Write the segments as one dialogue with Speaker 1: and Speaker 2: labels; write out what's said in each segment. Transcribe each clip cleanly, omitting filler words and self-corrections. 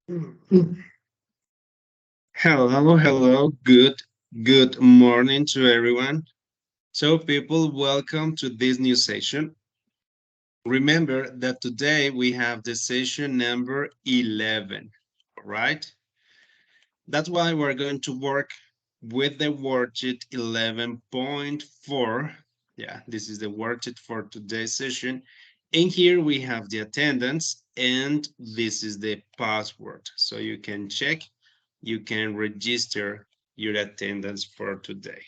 Speaker 1: Hello, hello. Good morning to everyone. So, people, welcome to this new session. Remember that today we have the session number 11, right? That's why we're going to work with the worksheet 11.4. Yeah, this is the worksheet for today's session. And here we have the attendance, and this is the password. So you can check, you can register your attendance for today.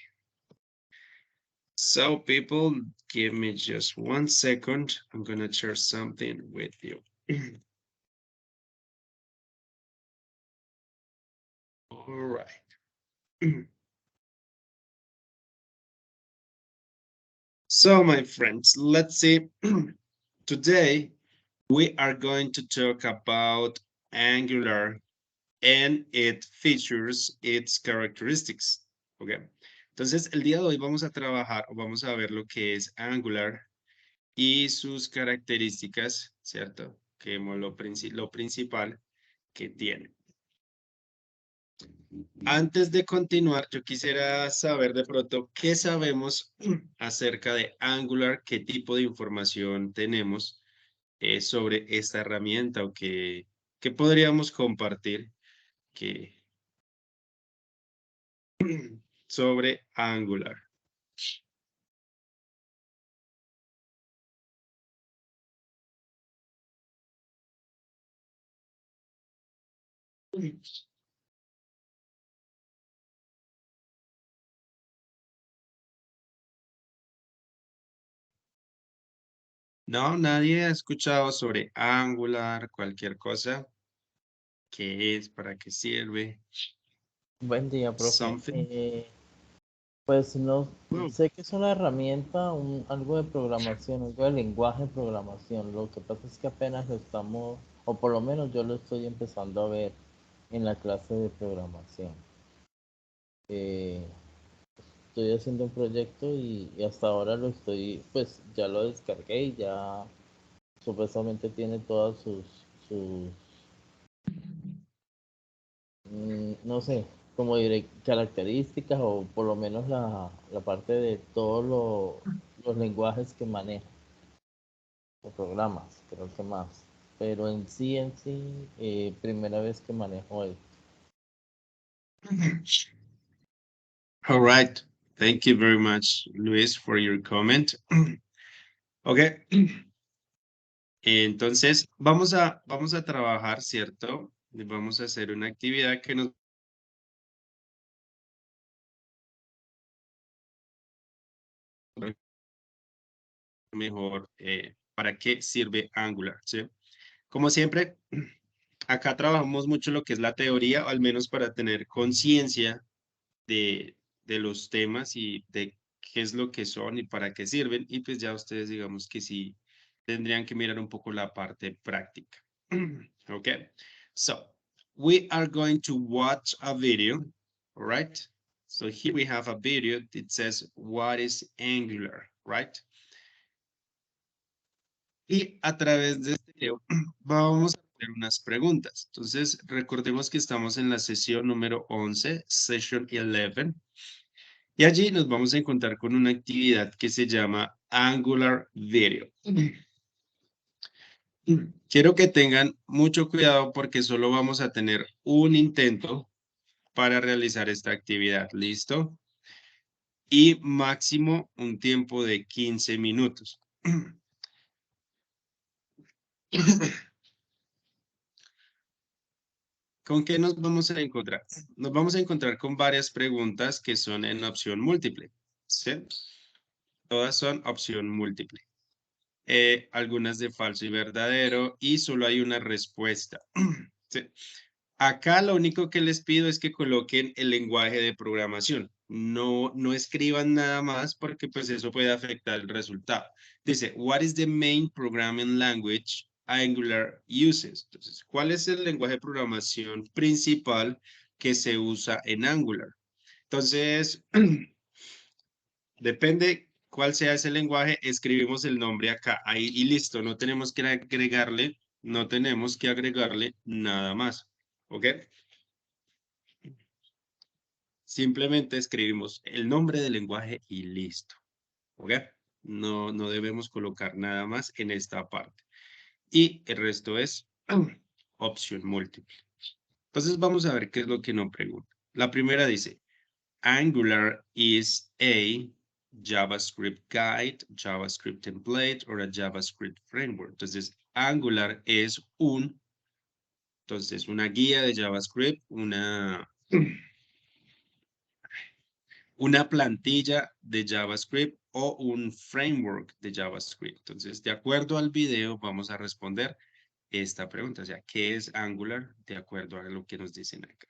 Speaker 1: So people, give me just 1 second. I'm gonna share something with you. All right. So my friends, let's see. Today, we are going to talk about Angular and its features, its characteristics. Okay. Entonces, el día de hoy vamos a trabajar o vamos a ver lo que es Angular y sus características, ¿cierto? Que es lo principal que tiene. Antes de continuar, yo quisiera saber de pronto qué sabemos acerca de Angular, qué tipo de información tenemos sobre esta herramienta o que podríamos compartir que, sobre Angular. No, nadie ha escuchado sobre Angular, cualquier cosa, qué es, para qué sirve,
Speaker 2: Buen día, profe.
Speaker 1: something.
Speaker 2: Pues no
Speaker 1: Well,
Speaker 2: sé que es una herramienta, algo de programación, algo de lenguaje de programación. Lo que pasa es que apenas lo estamos, o por lo menos yo lo estoy empezando a ver en la clase de programación. Eh, Estoy haciendo un proyecto y hasta ahora lo estoy, pues ya lo descargué y ya supuestamente tiene todas sus no sé, como diré, características o por lo menos la parte de todos los lenguajes que maneja, o programas, creo que más. Pero en sí, primera vez que manejo esto.
Speaker 1: all right. Thank you very much, Luis, for your comment. Okay. Entonces, vamos a trabajar, ¿cierto? Vamos a hacer una actividad que nos mejor para qué sirve Angular, ¿sí? Como siempre, acá trabajamos mucho lo que es la teoría, o al menos para tener conciencia de los temas y de qué es lo que son y para qué sirven. Y pues ya ustedes digamos que sí tendrían que mirar un poco la parte práctica. Okay, so we are going to watch a video, all right? So here we have a video that says, what is Angular, right? Y a través de este video vamos a hacer unas preguntas. Entonces, recordemos que estamos en la sesión número 11, session 11, y allí nos vamos a encontrar con una actividad que se llama Angular Video. Quiero que tengan mucho cuidado porque solo vamos a tener un intento para realizar esta actividad, ¿listo? Y máximo un tiempo de 15 minutos. ¿Con qué nos vamos a encontrar? Nos vamos a encontrar con varias preguntas que son en opción múltiple, ¿sí? Todas son opción múltiple. Algunas de falso y verdadero, y solo hay una respuesta. ¿Sí? Acá lo único que les pido es que coloquen el lenguaje de programación. No escriban nada más porque pues eso puede afectar el resultado. Dice, what is the main programming language Angular uses? Entonces, ¿cuál es el lenguaje de programación principal que se usa en Angular? Entonces, depende cuál sea ese lenguaje, escribimos el nombre acá, ahí y listo, no tenemos que agregarle nada más. ¿Ok? Simplemente escribimos el nombre del lenguaje y listo. ¿Ok? No debemos colocar nada más en esta parte. Y el resto es opción múltiple. Entonces vamos a ver qué es lo que nos pregunta. La primera dice, Angular is a JavaScript guide, JavaScript template or a JavaScript framework. Entonces, Angular es una guía de JavaScript, una plantilla de JavaScript o un framework de JavaScript. Entonces, de acuerdo al video, vamos a responder esta pregunta. O sea, ¿qué es Angular? De acuerdo a lo que nos dicen acá.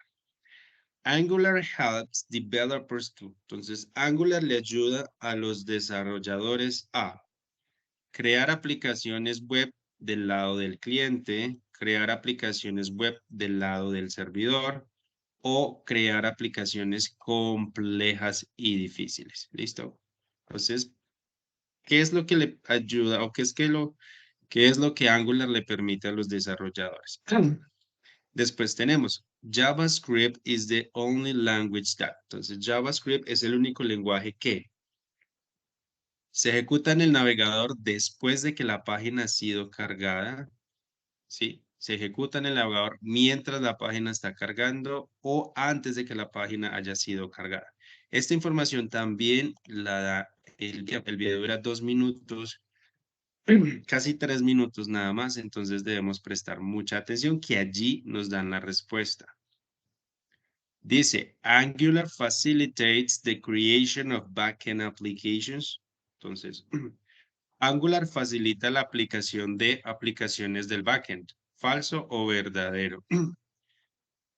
Speaker 1: Angular helps developers to. Entonces, Angular le ayuda a los desarrolladores a crear aplicaciones web del lado del cliente, crear aplicaciones web del lado del servidor o crear aplicaciones complejas y difíciles. ¿Listo? Entonces, ¿qué es lo que le ayuda o qué es lo que Angular le permite a los desarrolladores? Después tenemos JavaScript is the only language that. Entonces, JavaScript es el único lenguaje que se ejecuta en el navegador después de que la página ha sido cargada. ¿Sí? Se ejecuta en el navegador mientras la página está cargando o antes de que la página haya sido cargada. Esta información también la da el video dura 2 minutos, casi 3 minutos nada más, entonces debemos prestar mucha atención que allí nos dan la respuesta. Dice, Angular facilitates the creation of backend applications. Entonces, Angular facilita la aplicación de aplicaciones del backend. ¿Falso o verdadero?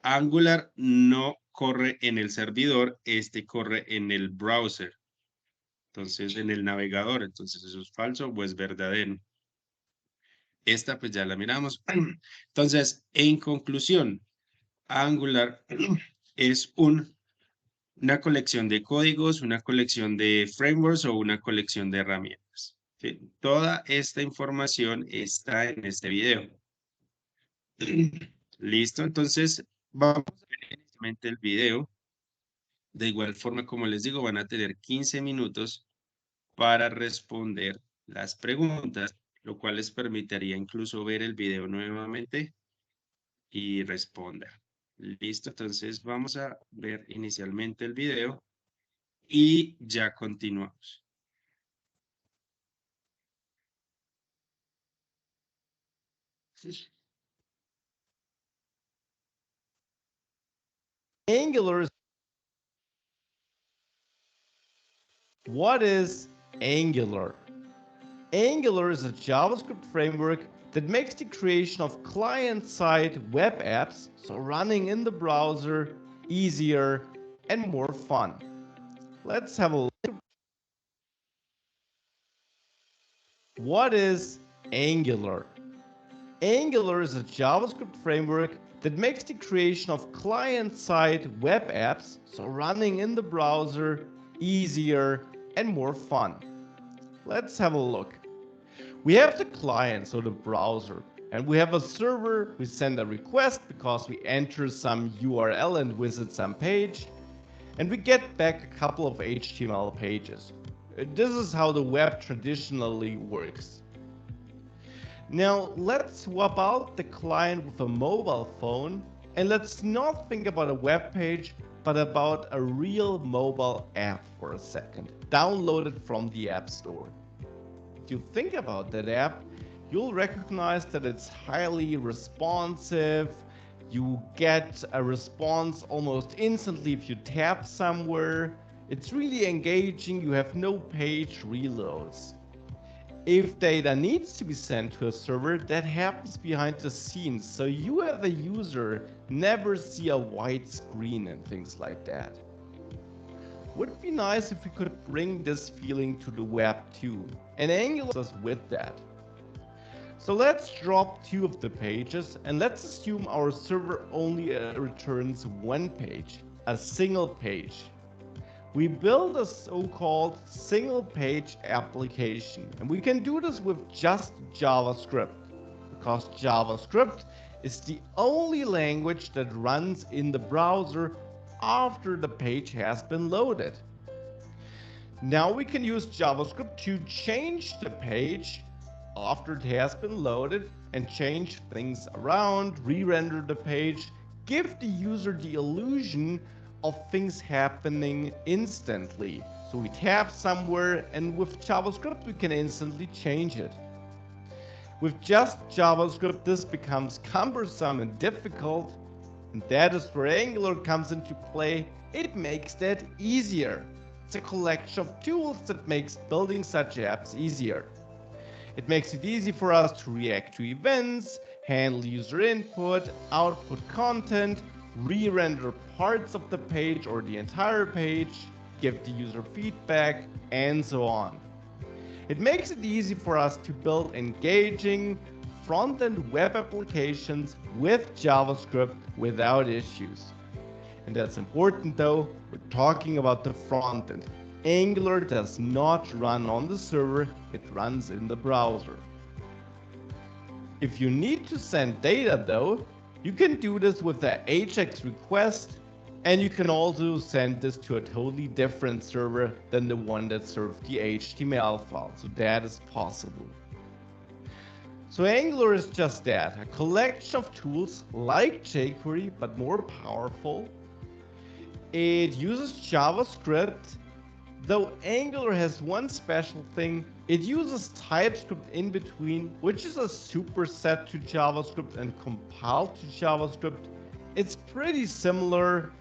Speaker 1: Angular no corre en el servidor, este corre en el browser. Entonces, en el navegador. Entonces, ¿eso es falso o es verdadero? Esta pues ya la miramos. Entonces, en conclusión, Angular es una colección de códigos, una colección de frameworks o una colección de herramientas. ¿Sí? Toda esta información está en este video. Listo, entonces vamos a ver inicialmente el video. De igual forma, como les digo, van a tener 15 minutos para responder las preguntas, lo cual les permitiría incluso ver el video nuevamente y responder. Listo, entonces vamos a ver inicialmente el video y ya continuamos.
Speaker 3: Angular is. What is Angular? Angular is a JavaScript framework that makes the creation of client-side web apps, so running in the browser, easier and more fun. Let's have a look. What is Angular? Angular is a JavaScript framework that makes the creation of client-side web apps, so running in the browser, easier and more fun. Let's have a look. We have the client, so the browser, and we have a server. We send a request because we enter some URL and visit some page, and we get back a couple of HTML pages. This is how the web traditionally works. Now let's swap out the client with a mobile phone, and let's not think about a web page, but about a real mobile app for a second, downloaded from the App Store. If you think about that app, you'll recognize that it's highly responsive. You get a response almost instantly if you tap somewhere. It's really engaging. You have no page reloads. If data needs to be sent to a server, that happens behind the scenes, so you as a user never see a white screen and things like that. Would it be nice if we could bring this feeling to the web too, and Angular helps us with that. So let's drop 2 of the pages, and let's assume our server only returns 1 page, a single page. We build a so-called single page application, and we can do this with just JavaScript, because JavaScript is the only language that runs in the browser after the page has been loaded. Now we can use JavaScript to change the page after it has been loaded and change things around, re-render the page, give the user the illusion of things happening instantly. So we tap somewhere and with JavaScript we can instantly change it. With just JavaScript this becomes cumbersome and difficult, and that is where Angular comes into play. It makes that easier. It's a collection of tools that makes building such apps easier. It makes it easy for us to react to events, handle user input, output content, re-render parts of the page or the entire page, give the user feedback, and so on. It makes it easy for us to build engaging front-end web applications with JavaScript without issues. And that's important though, we're talking about the front end. Angular does not run on the server, it runs in the browser. If you need to send data though, you can do this with the AJAX request, and you can also send this to a totally different server than the one that served the HTML file, so that is possible. So Angular is just that, a collection of tools like jQuery, but more powerful. It uses JavaScript, though Angular has one special thing. It uses TypeScript in between, which is a superset to JavaScript and compiled to JavaScript. It's pretty similar,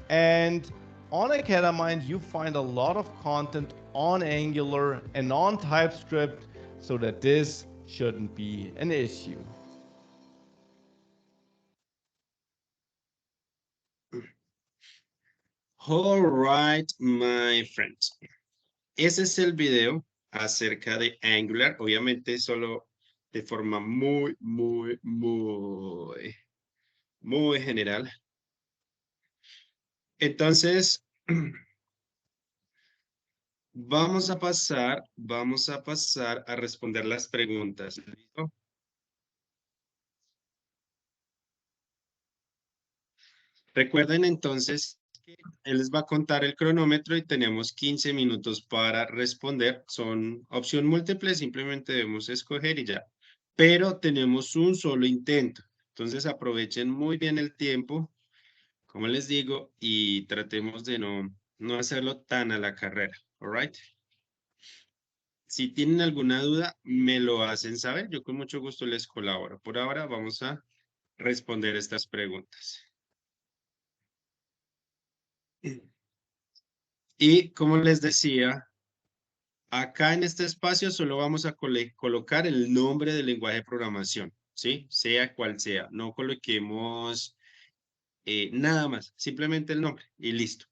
Speaker 3: and on Academind you find a lot of content on Angular and on TypeScript, so that this shouldn't be an issue.
Speaker 1: All right, my friends. Ese es el video acerca de Angular, obviamente solo de forma muy general. Entonces, vamos a pasar a responder las preguntas. ¿Listo? Recuerden entonces que él les va a contar el cronómetro y tenemos 15 minutos para responder. Son opción múltiple, simplemente debemos escoger y ya. Pero tenemos un solo intento. Entonces aprovechen muy bien el tiempo, como les digo, y tratemos de no hacerlo tan a la carrera. All right? Si tienen alguna duda, me lo hacen saber. Yo con mucho gusto les colaboro. Por ahora vamos a responder estas preguntas. Y como les decía, acá en este espacio solo vamos a colocar el nombre del lenguaje de programación, ¿sí? Sea cual sea. No coloquemos nada más, simplemente el nombre y listo.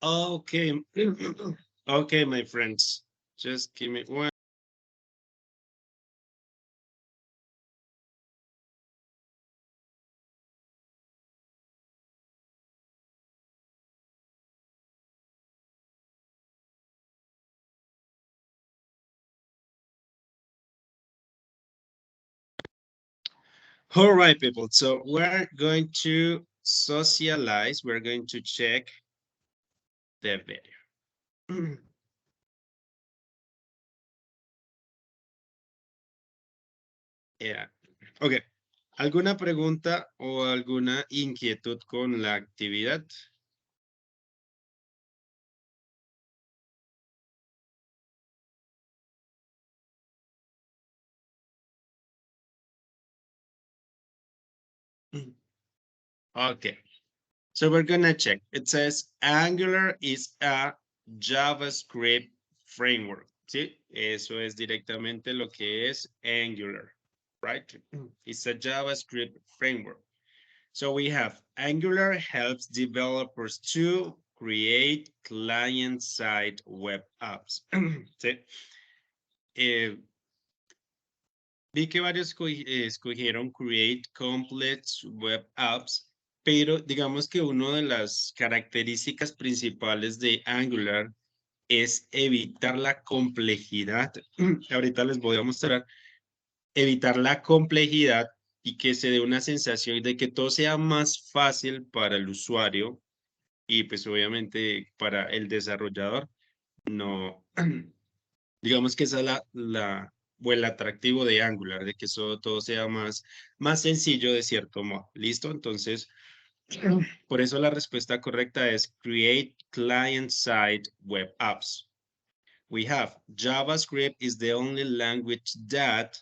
Speaker 1: Okay. Okay, my friends. Just give me one. All right, people. So we're going to socialize. We're going to check the video. Yeah. Ok. ¿Alguna pregunta o alguna inquietud con la actividad? Okay. So we're gonna check. It says Angular is a JavaScript framework. ¿Sí? Eso es directamente lo que es Angular, right? It's a JavaScript framework. So we have Angular helps developers to create client-side web apps. ¿Sí? Vi que varios escogieron Create Complex Web Apps, pero digamos que una de las características principales de Angular es evitar la complejidad. Ahorita les voy a mostrar. Evitar la complejidad y que se dé una sensación de que todo sea más fácil para el usuario y pues obviamente para el desarrollador. No, digamos que esa es o el atractivo de Angular, de que eso todo sea más sencillo de cierto modo. ¿Listo? Entonces, por eso la respuesta correcta es Create Client-Side Web Apps. We have JavaScript is the only language that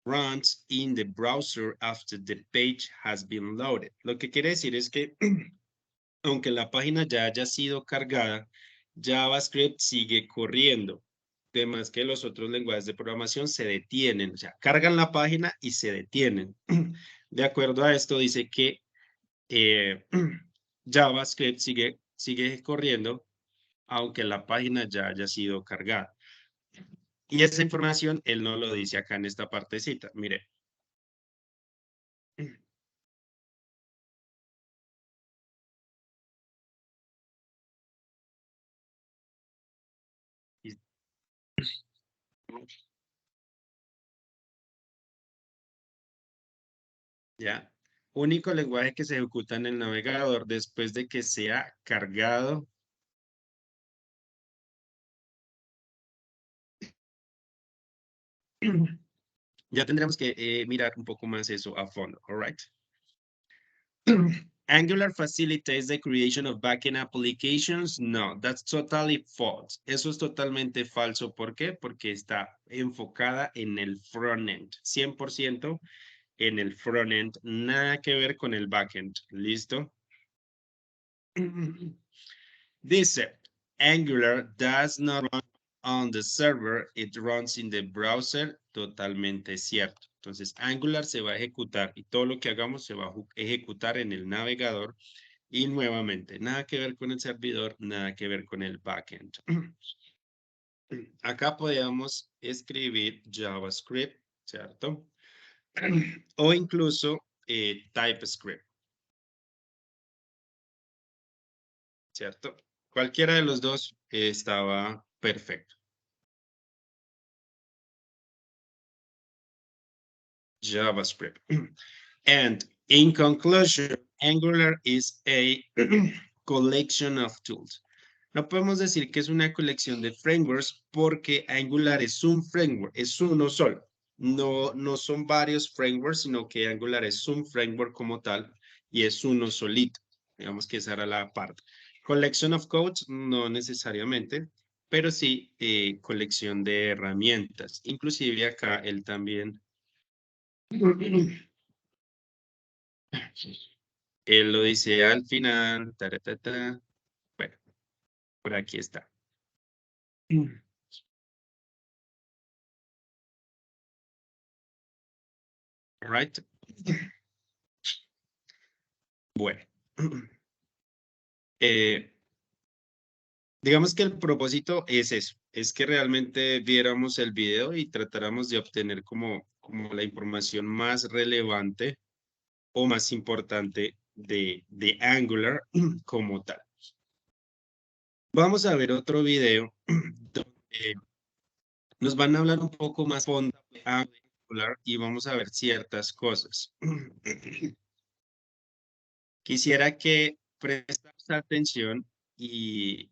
Speaker 1: runs in the browser after the page has been loaded. Lo que quiere decir es que aunque la página ya haya sido cargada, JavaScript sigue corriendo. Además que los otros lenguajes de programación se detienen, o sea, cargan la página y se detienen. De acuerdo a esto, dice que JavaScript sigue corriendo, aunque la página ya haya sido cargada. Y esa información él no lo dice acá en esta partecita. Mire. ¿Ya? Único lenguaje que se ejecuta en el navegador después de que sea cargado. Ya tendremos que mirar un poco más eso a fondo, all right? Angular facilitates the creation of backend applications. No, that's totally false. Eso es totalmente falso. ¿Por qué? Porque está enfocada en el frontend. 100% en el frontend. Nada que ver con el backend. ¿Listo? Dice, Angular does not run on the server, it runs in the browser. Totalmente cierto. Entonces, Angular se va a ejecutar y todo lo que hagamos se va a ejecutar en el navegador. Y nuevamente, nada que ver con el servidor, nada que ver con el backend. Acá podríamos escribir JavaScript, ¿cierto? O incluso TypeScript, ¿cierto? Cualquiera de los dos estaba perfecto. JavaScript. And in conclusion, Angular is a collection of tools. No podemos decir que es una colección de frameworks porque Angular es un framework, es uno solo. No son varios frameworks, sino que Angular es un framework como tal y es uno solito. Digamos que esa era la parte. Collection of codes, no necesariamente, pero sí colección de herramientas. Inclusive acá él también él lo dice al final. Taratata. Bueno, por aquí está. All right. Bueno. Digamos que el propósito es eso, es que realmente viéramos el video y tratáramos de obtener como la información más relevante o más importante de Angular como tal. Vamos a ver otro video donde nos van a hablar un poco más a fondo de Angular y vamos a ver ciertas cosas. Quisiera que prestemos atención y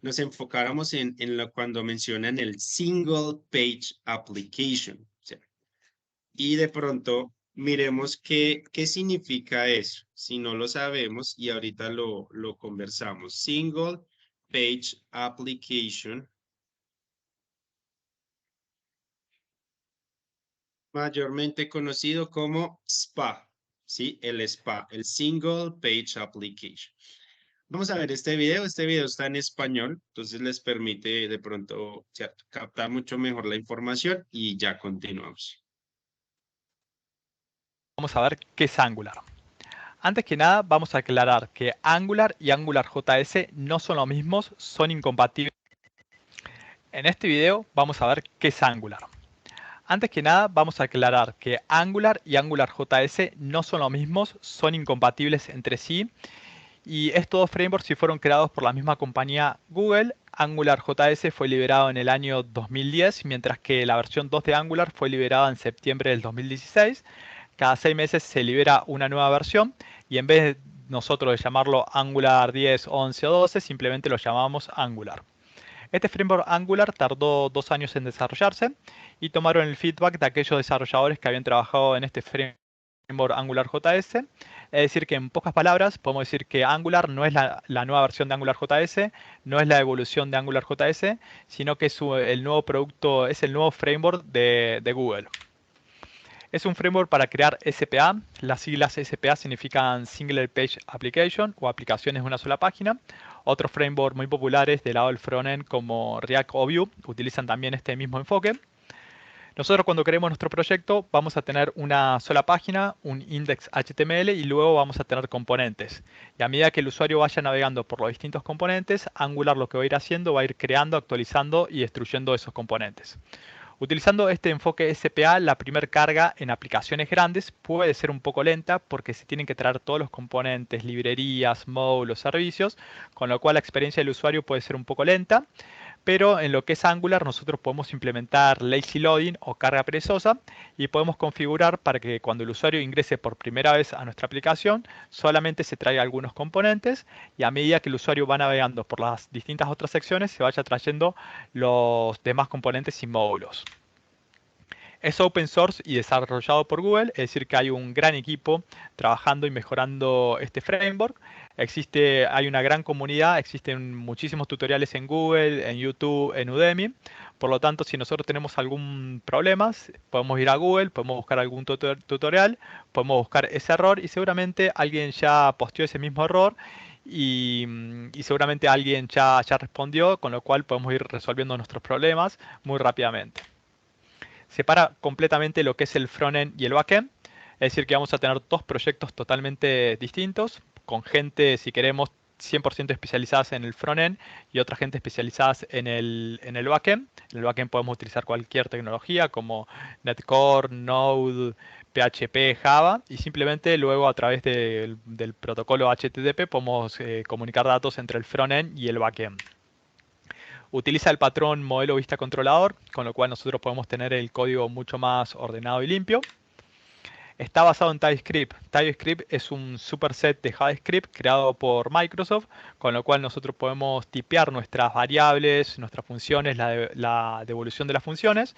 Speaker 1: nos enfocáramos en lo cuando mencionan el single page application. O sea, y de pronto miremos qué significa eso, si no lo sabemos y ahorita lo conversamos. Single page application, mayormente conocido como SPA, ¿sí? El SPA, el Single Page Application. Vamos a ver este video está en español, entonces les permite de pronto, ¿cierto?, captar mucho mejor la información y ya continuamos.
Speaker 4: Vamos a ver qué es Angular. Antes que nada, vamos a aclarar que Angular y AngularJS no son los mismos, son incompatibles. En este video vamos a ver qué es Angular. Antes que nada, vamos a aclarar que Angular y AngularJS no son los mismos, son incompatibles entre sí. Y estos dos frameworks sí fueron creados por la misma compañía Google. AngularJS fue liberado en el año 2010, mientras que la versión 2 de Angular fue liberada en septiembre del 2016. Cada 6 meses se libera una nueva versión y en vez de nosotros de llamarlo Angular 10, 11 o 12, simplemente lo llamamos Angular. Este framework Angular tardó 2 años en desarrollarse y tomaron el feedback de aquellos desarrolladores que habían trabajado en este framework AngularJS. Es decir, que en pocas palabras podemos decir que Angular no es la nueva versión de AngularJS, no es la evolución de AngularJS, sino que es el nuevo producto, es el nuevo framework de Google. Es un framework para crear SPA. Las siglas SPA significan Single Page Application o aplicaciones de una sola página. Otros frameworks muy populares del lado del frontend como React o Vue utilizan también este mismo enfoque. Nosotros cuando creemos nuestro proyecto vamos a tener una sola página, un index HTML y luego vamos a tener componentes. Y a medida que el usuario vaya navegando por los distintos componentes, Angular lo que va a ir haciendo va a ir creando, actualizando y destruyendo esos componentes. Utilizando este enfoque SPA, la primera carga en aplicaciones grandes puede ser un poco lenta porque se tienen que traer todos los componentes, librerías, módulos, servicios, con lo cual la experiencia del usuario puede ser un poco lenta. Pero en lo que es Angular nosotros podemos implementar lazy loading o carga perezosa y podemos configurar para que cuando el usuario ingrese por primera vez a nuestra aplicación solamente se traiga algunos componentes y a medida que el usuario va navegando por las distintas otras secciones se vaya trayendo los demás componentes y módulos. Es open source y desarrollado por Google, es decir que hay un gran equipo trabajando y mejorando este framework. Hay una gran comunidad, existen muchísimos tutoriales en Google, en YouTube, en Udemy. Por lo tanto, si nosotros tenemos algún problema, podemos ir a Google, podemos buscar algún tutorial, podemos buscar ese error y seguramente alguien ya posteó ese mismo error y seguramente alguien ya respondió, con lo cual podemos ir resolviendo nuestros problemas muy rápidamente. Separa completamente lo que es el frontend y el backend. Es decir, que vamos a tener dos proyectos totalmente distintos, con gente, si queremos, 100% especializadas en el frontend y otra gente especializadas en el backend. En el backend podemos utilizar cualquier tecnología como Netcore, Node, PHP, Java y simplemente luego a través del protocolo HTTP podemos comunicar datos entre el frontend y el backend. Utiliza el patrón modelo vista controlador, con lo cual nosotros podemos tener el código mucho más ordenado y limpio. Está basado en TypeScript. TypeScript es un superset de JavaScript creado por Microsoft, con lo cual nosotros podemos tipear nuestras variables, nuestras funciones, la devolución de las funciones.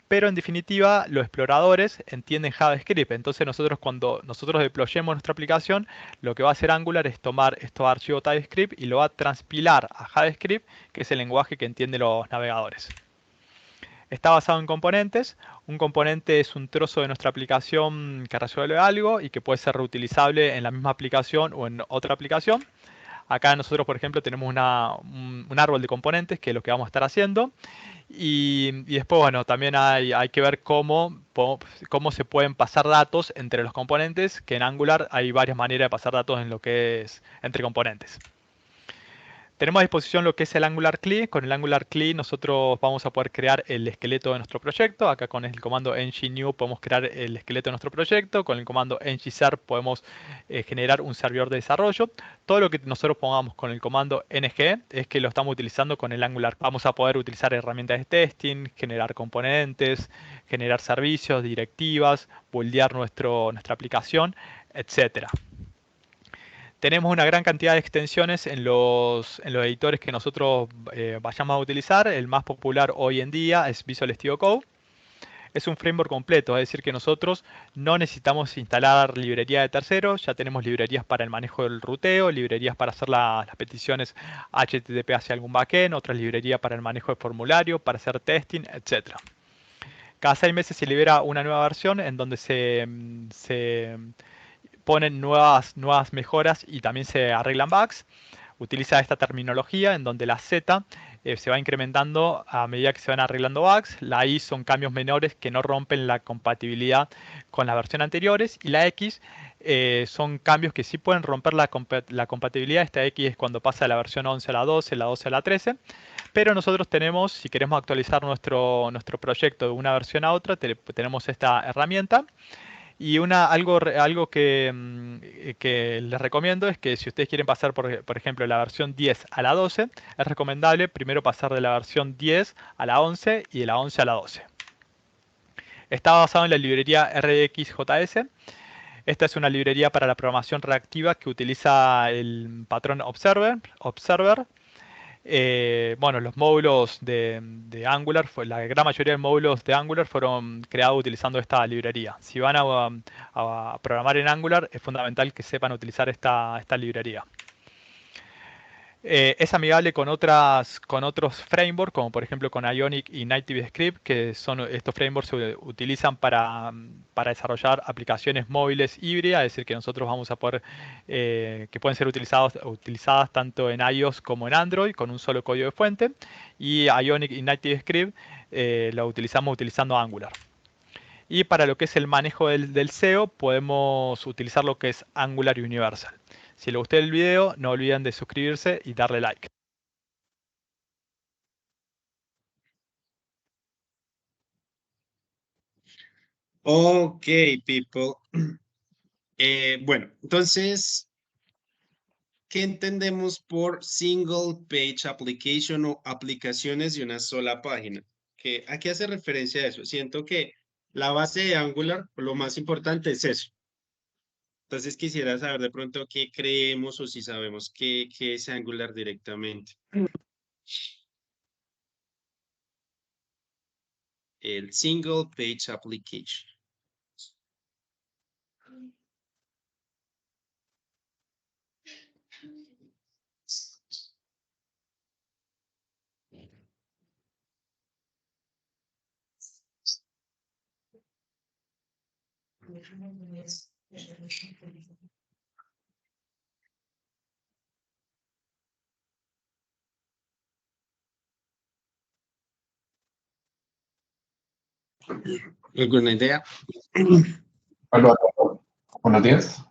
Speaker 4: Pero en definitiva, los exploradores entienden JavaScript. Entonces nosotros cuando nosotros deployemos nuestra aplicación, lo que va a hacer Angular es tomar estos archivos TypeScript y lo va a transpilar a JavaScript, que es el lenguaje que entienden los navegadores. Está basado en componentes. Un componente es un trozo de nuestra aplicación que resuelve algo y que puede ser reutilizable en la misma aplicación o en otra aplicación. Acá nosotros, por ejemplo, tenemos un árbol de componentes, que es lo que vamos a estar haciendo. Y después, bueno, también hay que ver cómo se pueden pasar datos entre los componentes, que en Angular hay varias maneras de pasar datos en lo que es entre componentes. Tenemos a disposición lo que es el Angular CLI. Con el Angular CLI nosotros vamos a poder crear el esqueleto de nuestro proyecto. Acá con el comando ng-new podemos crear el esqueleto de nuestro proyecto. Con el comando ng-serve podemos generar un servidor de desarrollo. Todo lo que nosotros pongamos con el comando ng es que lo estamos utilizando con el Angular. Vamos a poder utilizar herramientas de testing, generar componentes, generar servicios, directivas, buildear nuestra aplicación, etcétera. Tenemos una gran cantidad de extensiones en los editores que nosotros vayamos a utilizar. El más popular hoy en día es Visual Studio Code. Es un framework completo, es decir que nosotros no necesitamos instalar librería de terceros, ya tenemos librerías para el manejo del ruteo, librerías para hacer las peticiones HTTP hacia algún backend, otras librerías para el manejo de formulario, para hacer testing, etc. Cada 6 meses se libera una nueva versión en donde se ponen nuevas mejoras y también se arreglan bugs. Utiliza esta terminología en donde la Z se va incrementando a medida que se van arreglando bugs. La I son cambios menores que no rompen la compatibilidad con las versiones anteriores. Y la X son cambios que sí pueden romper la compatibilidad. Esta X es cuando pasa de la versión 11 a la 12, la 12 a la 13. Pero nosotros tenemos, si queremos actualizar nuestro proyecto de una versión a otra, tenemos esta herramienta. Y algo que les recomiendo es que si ustedes quieren pasar, por ejemplo, de la versión 10 a la 12, es recomendable primero pasar de la versión 10 a la 11 y de la 11 a la 12. Está basado en la librería RxJS. Esta es una librería para la programación reactiva que utiliza el patrón Observer. Bueno, los módulos de Angular, la gran mayoría de módulos de Angular fueron creados utilizando esta librería. Si van a programar en Angular, es fundamental que sepan utilizar esta librería. Es amigable con otros frameworks, como por ejemplo con Ionic y NativeScript, que estos frameworks se utilizan para desarrollar aplicaciones móviles híbridas, es decir, que nosotros vamos a poder, que pueden ser utilizadas tanto en iOS como en Android, con un solo código de fuente, y Ionic y NativeScript lo utilizamos utilizando Angular. Y para lo que es el manejo del SEO, podemos utilizar lo que es Angular Universal. Si les gustó el video, no olviden de suscribirse y darle like.
Speaker 1: Ok, people. Bueno, entonces, ¿qué entendemos por single page application o aplicaciones de una sola página? ¿A qué hace referencia a eso? Siento que la base de Angular, lo más importante es eso. Entonces quisiera saber de pronto qué creemos o si sabemos qué es Angular directamente. El single page application. ¿Alguna idea?
Speaker 5: Hola, buenos días.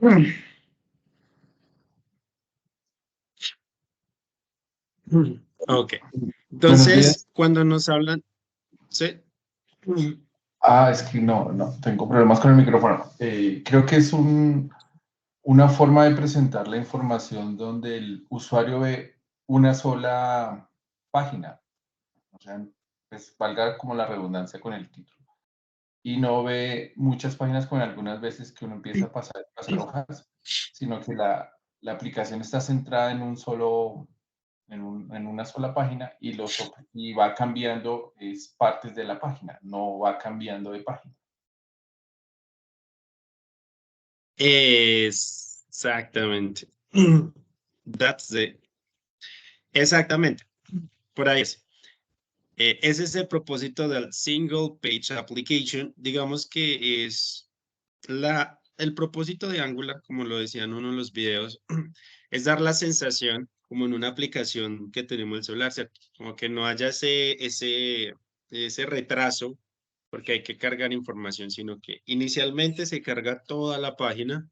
Speaker 1: Ok.
Speaker 5: Buenos
Speaker 1: Entonces,
Speaker 5: días.
Speaker 1: cuando nos hablan, ¿sí?
Speaker 5: Es que no, tengo problemas con el micrófono. Creo que es una forma de presentar la información donde el usuario ve una sola página. O sea, pues valga como la redundancia con el título. Y no ve muchas páginas con algunas veces que uno empieza a pasar hojas, sino que la aplicación está centrada en un solo, en una sola página y va cambiando partes de la página, no va cambiando de página.
Speaker 1: Exactamente. That's it. Exactamente. Por ahí es. Ese es el propósito del single page application. Digamos que es el propósito de Angular, como lo decía en uno de los videos, es dar la sensación, como en una aplicación que tenemos el celular, ¿cierto? Como que no haya ese retraso porque hay que cargar información, sino que inicialmente se carga toda la página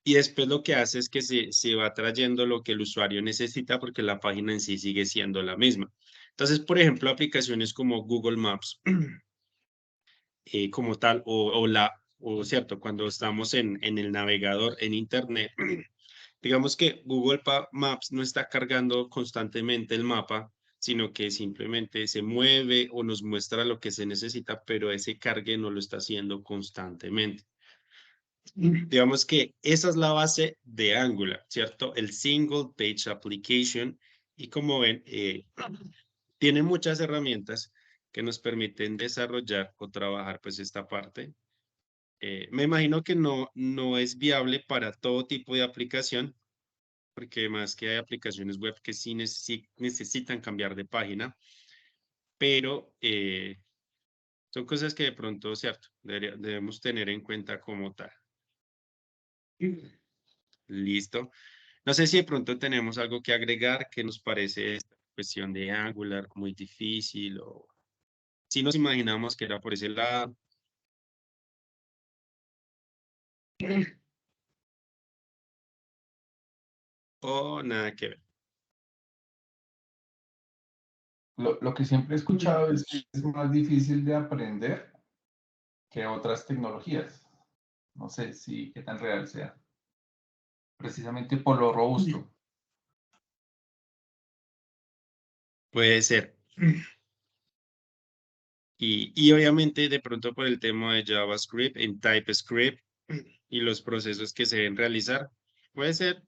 Speaker 1: y después lo que hace es que se va trayendo lo que el usuario necesita porque la página en sí sigue siendo la misma. Entonces, por ejemplo, aplicaciones como Google Maps, como tal, o cierto, cuando estamos en el navegador, en Internet, digamos que Google Maps no está cargando constantemente el mapa, sino que simplemente se mueve o nos muestra lo que se necesita, pero ese cargue no lo está haciendo constantemente. Digamos que esa es la base de Angular, ¿cierto? El Single Page Application. Y como ven, tiene muchas herramientas que nos permiten desarrollar o trabajar pues esta parte. Me imagino que no es viable para todo tipo de aplicación, porque más que hay aplicaciones web que sí necesitan cambiar de página, pero son cosas que de pronto, cierto, debemos tener en cuenta como tal. Listo. No sé si de pronto tenemos algo que agregar que nos parece esta cuestión de Angular muy difícil o si nos imaginamos que era por ese lado. O nada que ver.
Speaker 5: Lo que siempre he escuchado es que es más difícil de aprender que otras tecnologías. No sé si qué tan real sea. Precisamente por lo robusto.
Speaker 1: Puede ser. Y obviamente de pronto por el tema de JavaScript en TypeScript y los procesos que se deben realizar, puede ser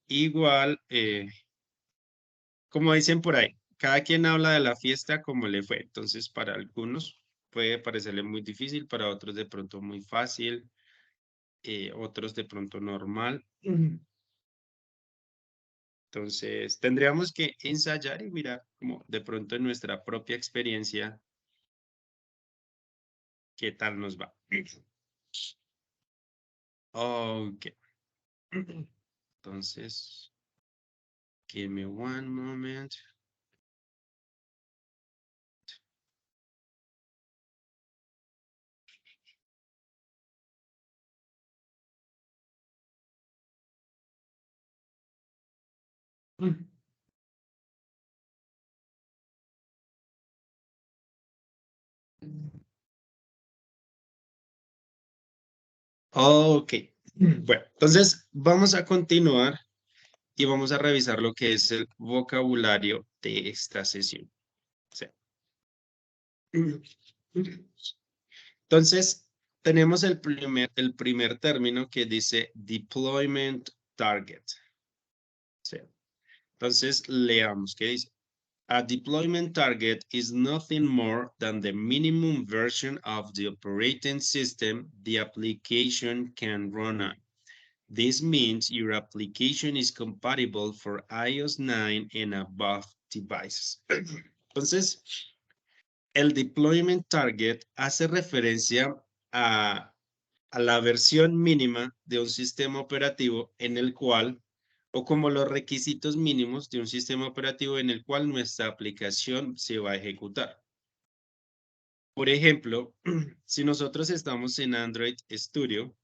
Speaker 1: igual, como dicen por ahí, cada quien habla de la fiesta como le fue. Entonces, para algunos puede parecerle muy difícil, para otros de pronto muy fácil, otros de pronto normal. Entonces, tendríamos que ensayar y mirar como de pronto en nuestra propia experiencia qué tal nos va. Ok. Entonces, give me one moment. Ok. Bueno, entonces vamos a continuar y vamos a revisar lo que es el vocabulario de esta sesión. Sí. Entonces, tenemos el primer término que dice deployment target. Sí. Entonces, leamos qué dice. A deployment target is nothing more than the minimum version of the operating system the application can run on. This means your application is compatible for iOS 9 and above devices. Entonces, el deployment target hace referencia a la versión mínima de un sistema operativo en el cual, o como los requisitos mínimos de un sistema operativo en el cual nuestra aplicación se va a ejecutar. Por ejemplo, si nosotros estamos en Android Studio,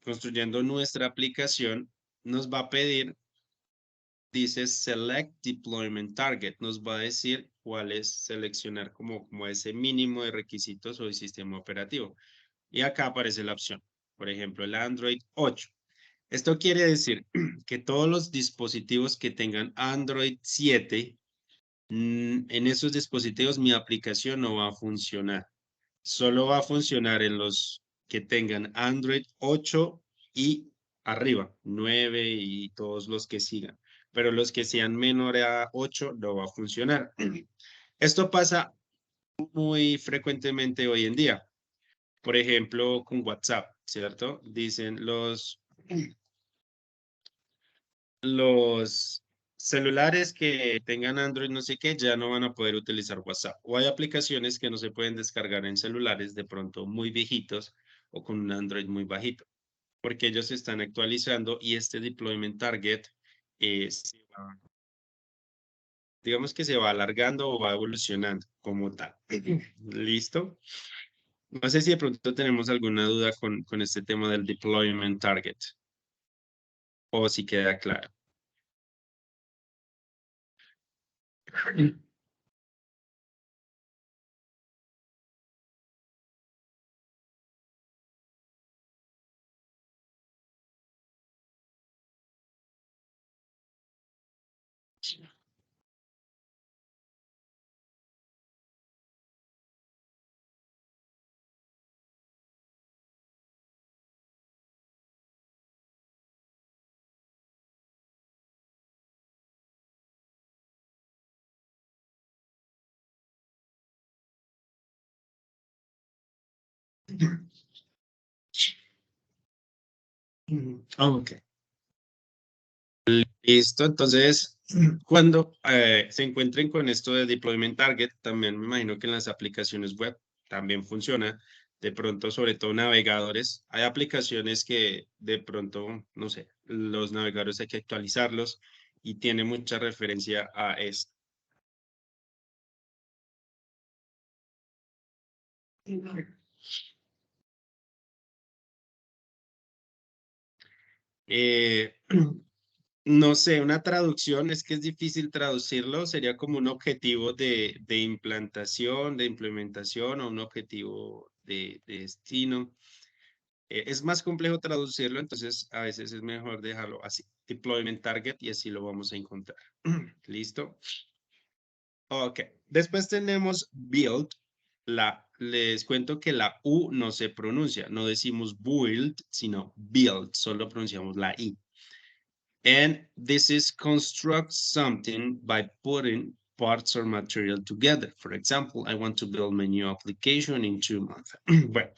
Speaker 1: construyendo nuestra aplicación, nos va a pedir, dice Select Deployment Target, nos va a decir cuál es seleccionar como ese mínimo de requisitos o de sistema operativo. Y acá aparece la opción, por ejemplo, el Android 8. Esto quiere decir que todos los dispositivos que tengan Android 7, en esos dispositivos mi aplicación no va a funcionar. Solo va a funcionar en los que tengan Android 8 y arriba, 9 y todos los que sigan. Pero los que sean menor a 8 no va a funcionar. Esto pasa muy frecuentemente hoy en día. Por ejemplo, con WhatsApp, ¿cierto? Dicen los celulares que tengan Android no sé qué ya no van a poder utilizar WhatsApp. O hay aplicaciones que no se pueden descargar en celulares de pronto muy viejitos o con un Android muy bajito, porque ellos se están actualizando y este deployment target se va digamos que se va alargando o va evolucionando como tal. ¿Listo? No sé si de pronto tenemos alguna duda con este tema del deployment target o si queda claro. Ok. Listo, entonces, cuando se encuentren con esto de deployment target, también me imagino que en las aplicaciones web también funciona. De pronto, sobre todo navegadores, hay aplicaciones que de pronto, no sé, los navegadores hay que actualizarlos y tiene mucha referencia a esto. Eh, no sé, una traducción, es que es difícil traducirlo, sería como un objetivo de implantación, de implementación o un objetivo de destino. Es más complejo traducirlo, entonces a veces es mejor dejarlo así, deployment target, y así lo vamos a encontrar. ¿Listo? Ok, después tenemos build. Les cuento que la U no se pronuncia, no decimos build, sino build, solo pronunciamos la I. And this is construct something by putting parts or material together. For example, I want to build my new application in 2 months. Bueno,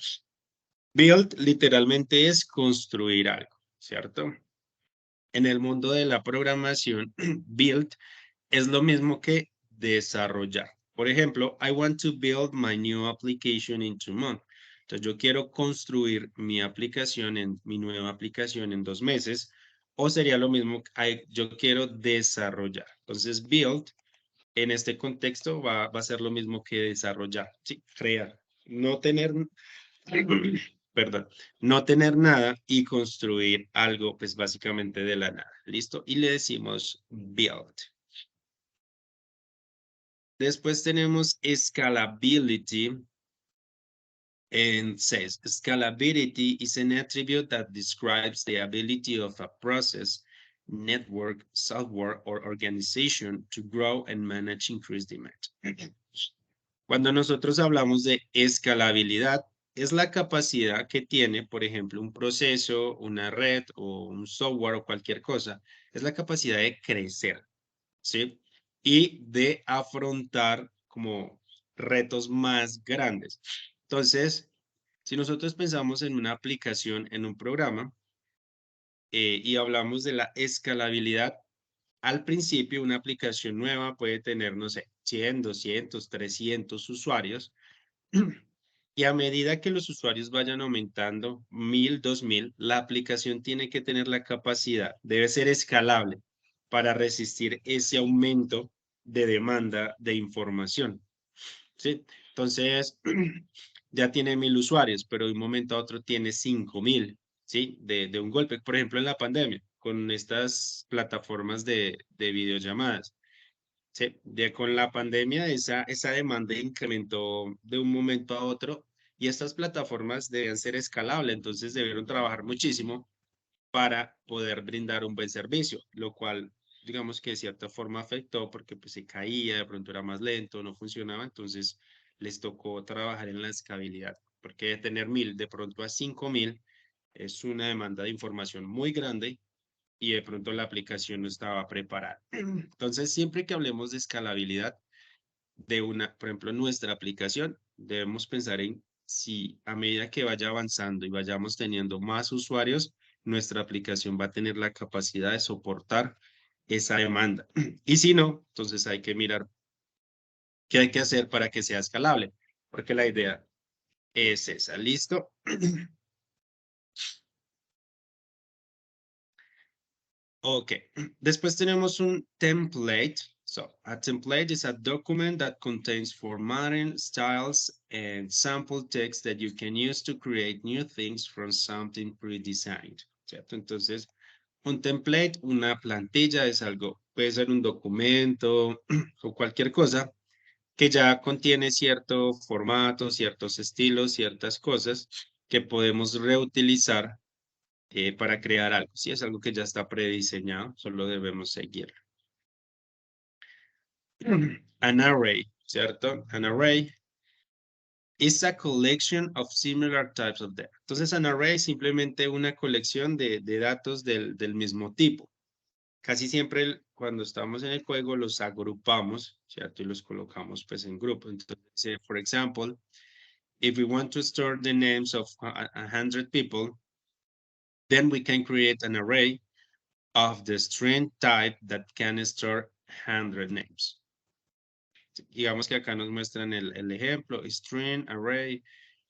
Speaker 1: build literalmente es construir algo, ¿cierto? En el mundo de la programación, build es lo mismo que desarrollar. Por ejemplo, I want to build my new application in 2 months. Entonces, yo quiero construir mi aplicación, mi nueva aplicación en 2 meses, o sería lo mismo, yo quiero desarrollar. Entonces, build en este contexto va a ser lo mismo que desarrollar, ¿sí? Crear, no tener, perdón, no tener nada y construir algo, pues básicamente de la nada, ¿listo? Y le decimos build. Después tenemos scalability. And says, scalability is an attribute that describes the ability of a process, network, software, or organization to grow and manage increased demand. Cuando nosotros hablamos de escalabilidad, es la capacidad que tiene, por ejemplo, un proceso, una red o un software o cualquier cosa, es la capacidad de crecer, ¿sí? Y de afrontar como retos más grandes. Entonces, si nosotros pensamos en una aplicación, en un programa, y hablamos de la escalabilidad, al principio una aplicación nueva puede tener, no sé, 100, 200, 300 usuarios, y a medida que los usuarios vayan aumentando, 1000, 2000, la aplicación tiene que tener la capacidad, debe ser escalable para resistir ese aumento de demanda de información, ¿sí? Entonces, ya tiene 1000 usuarios, pero de un momento a otro tiene 5000, ¿sí? De un golpe, por ejemplo, en la pandemia, con estas plataformas de videollamadas. Sí, con la pandemia esa demanda incrementó de un momento a otro y estas plataformas deben ser escalables, entonces debieron trabajar muchísimo para poder brindar un buen servicio, lo cual digamos que de cierta forma afectó porque pues se caía, de pronto era más lento, no funcionaba, entonces les tocó trabajar en la escalabilidad, porque de tener 1000 de pronto a 5000 es una demanda de información muy grande y de pronto la aplicación no estaba preparada. Entonces, siempre que hablemos de escalabilidad de una, por ejemplo, nuestra aplicación, debemos pensar en si a medida que vaya avanzando y vayamos teniendo más usuarios, nuestra aplicación va a tener la capacidad de soportar esa demanda. Y si no, entonces hay que mirar qué hay que hacer para que sea escalable, porque la idea es esa. ¿Listo? Ok, después tenemos un template. So a template is a document that contains formatting, styles, and sample text that you can use to create new things from something pre-designed, ¿cierto? Entonces, un template, una plantilla es algo, puede ser un documento o cualquier cosa que ya contiene cierto formato, ciertos estilos, ciertas cosas que podemos reutilizar para crear algo. Si es algo que ya está prediseñado, solo debemos seguirlo. An array, ¿cierto? An array is a collection of similar types of data. Entonces, an array es simplemente una colección de datos del mismo tipo. Casi siempre cuando estamos en el juego los agrupamos, ¿cierto? Y los colocamos pues en grupos. Entonces, for example, if we want to store the names of 100 people, then we can create an array of the string type that can store 100 names. Digamos que acá nos muestran el ejemplo, string array,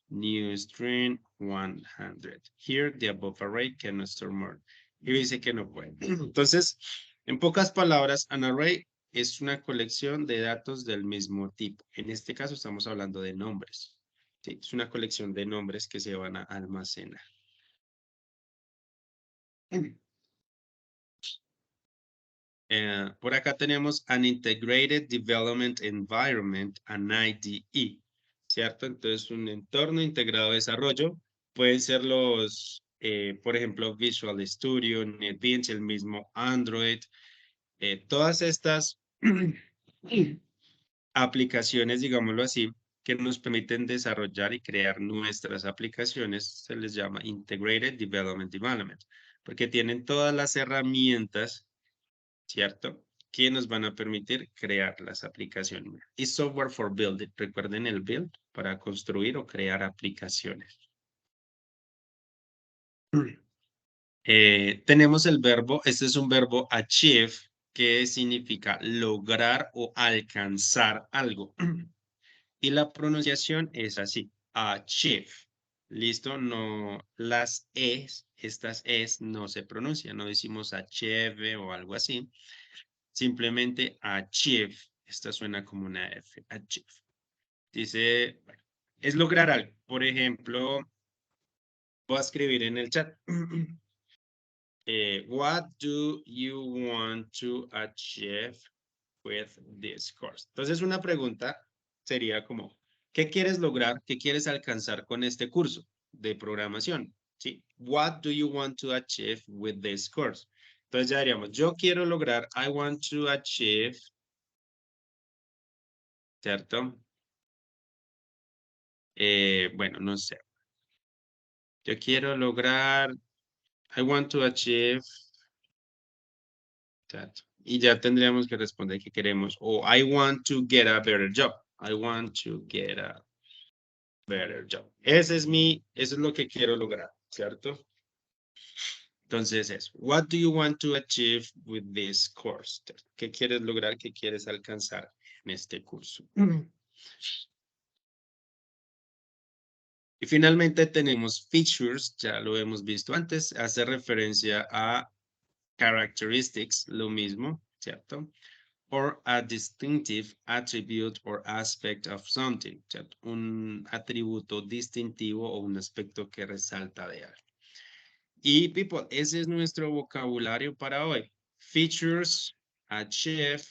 Speaker 1: new string 100. Here, the above array cannot store more. Y dice que no puede. Entonces, en pocas palabras, an array es una colección de datos del mismo tipo. En este caso estamos hablando de nombres. ¿Sí? Es una colección de nombres que se van a almacenar. Por acá tenemos an Integrated Development Environment, an IDE, ¿cierto? Entonces, un entorno integrado de desarrollo. Pueden ser los, por ejemplo, Visual Studio, NetBeans, el mismo Android. Todas estas aplicaciones, digámoslo así, que nos permiten desarrollar y crear nuestras aplicaciones, se les llama Integrated Development Environment, porque tienen todas las herramientas, ¿cierto? Que nos van a permitir crear las aplicaciones. Y software for building. Recuerden el build para construir o crear aplicaciones. Tenemos el verbo, este es un verbo achieve, que significa lograr o alcanzar algo. Y la pronunciación es así, achieve. ¿Listo? No, las es, estas es no se pronuncian, no decimos achieve o algo así. Simplemente achieve. Esta suena como una F. Achieve. Dice, bueno, es lograr algo. Por ejemplo, voy a escribir en el chat. What do you want to achieve with this course? Entonces, una pregunta sería como, ¿qué quieres lograr? ¿Qué quieres alcanzar con este curso de programación? ¿Sí? What do you want to achieve with this course? Entonces ya diríamos, yo quiero lograr, I want to achieve, ¿cierto? Bueno, no sé. Yo quiero lograr, I want to achieve, ¿cierto? Y ya tendríamos que responder que queremos, o I want to get a better job. I want to get a better job. Eso es lo que quiero lograr, ¿cierto? Entonces es, what do you want to achieve with this course? ¿Qué quieres lograr? ¿Qué quieres alcanzar en este curso? Y finalmente tenemos features, ya lo hemos visto antes, hace referencia a characteristics, lo mismo, ¿cierto? Or a distinctive attribute or aspect of something, ¿cierto? Un atributo distintivo o un aspecto que resalta de algo. Y people, ese es nuestro vocabulario para hoy. Features, achieve,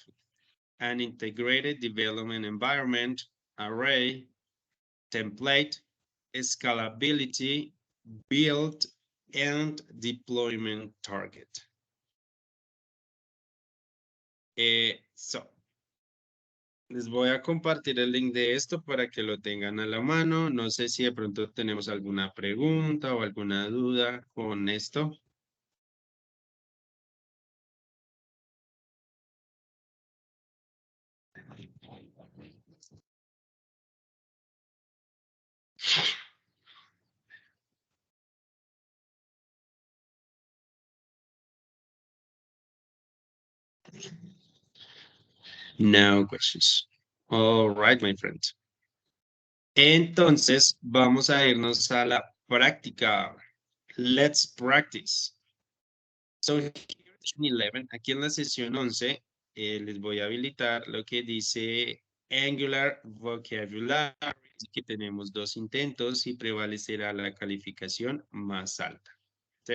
Speaker 1: an integrated development environment, array, template, scalability, build, and deployment target. Les voy a compartir el link de esto para que lo tengan a la mano. No sé si de pronto tenemos alguna pregunta o alguna duda con esto. No questions. All right, my friends. Entonces, vamos a irnos a la práctica. Let's practice. So, here in 11, aquí en la sesión 11, les voy a habilitar lo que dice Angular Vocabulary, que tenemos 2 intentos y prevalecerá la calificación más alta. ¿Sí?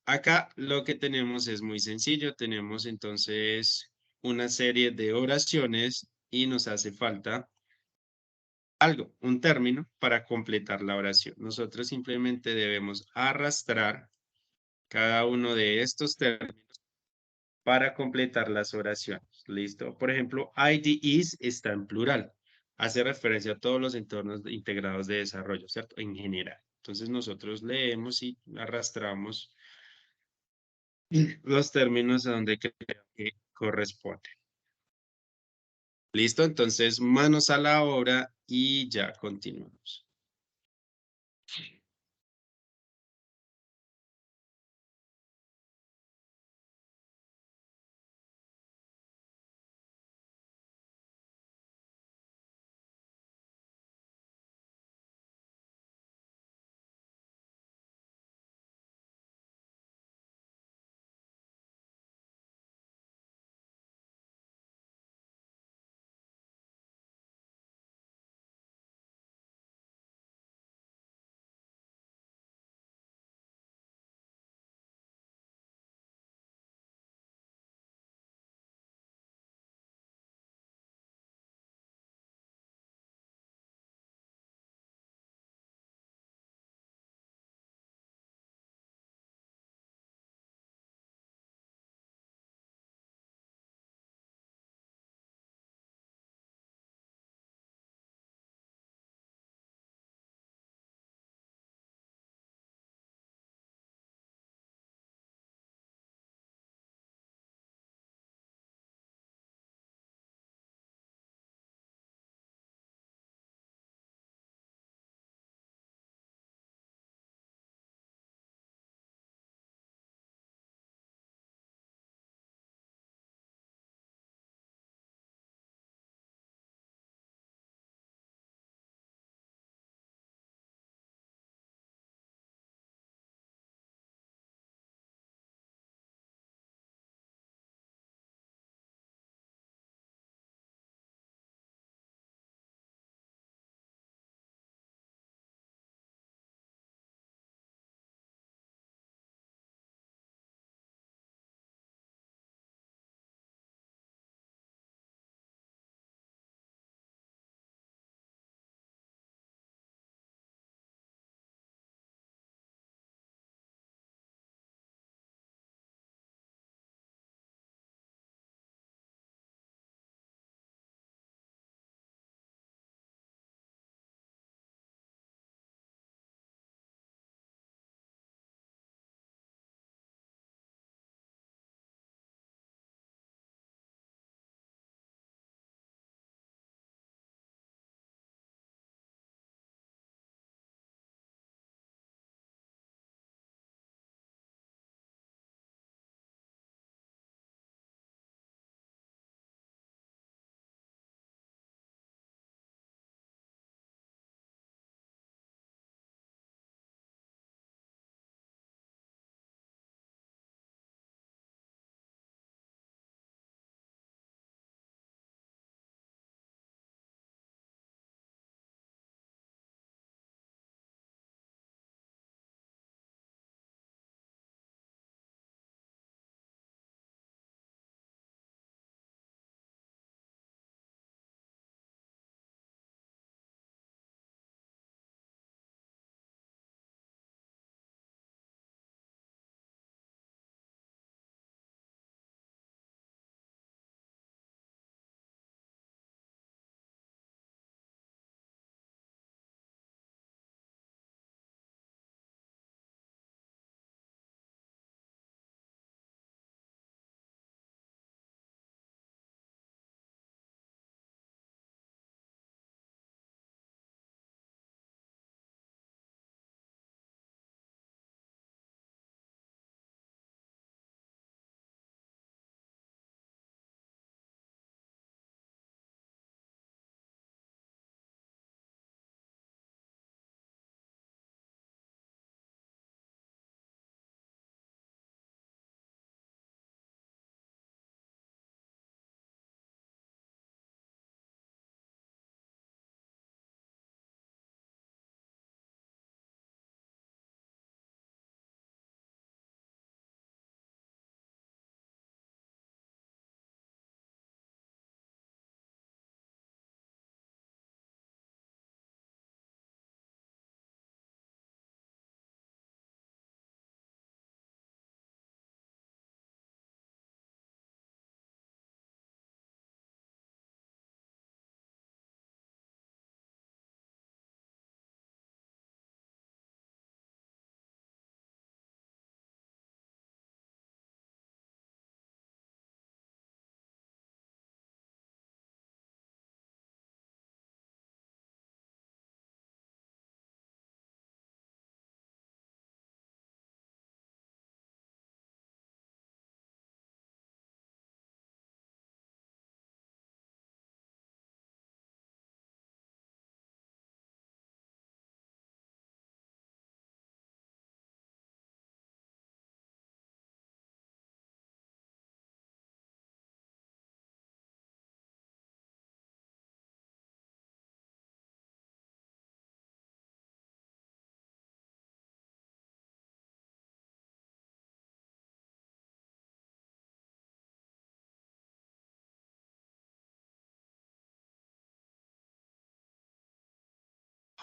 Speaker 1: Acá lo que tenemos es muy sencillo. Tenemos entonces una serie de oraciones y nos hace falta algo, un término para completar la oración. Nosotros simplemente debemos arrastrar cada uno de estos términos para completar las oraciones. ¿Listo? Por ejemplo, IDEs está en plural. Hace referencia a todos los entornos integrados de desarrollo, ¿cierto? En general. Entonces nosotros leemos y arrastramos los términos a donde creo que corresponde. ¿Listo? Entonces, manos a la obra y ya continuamos.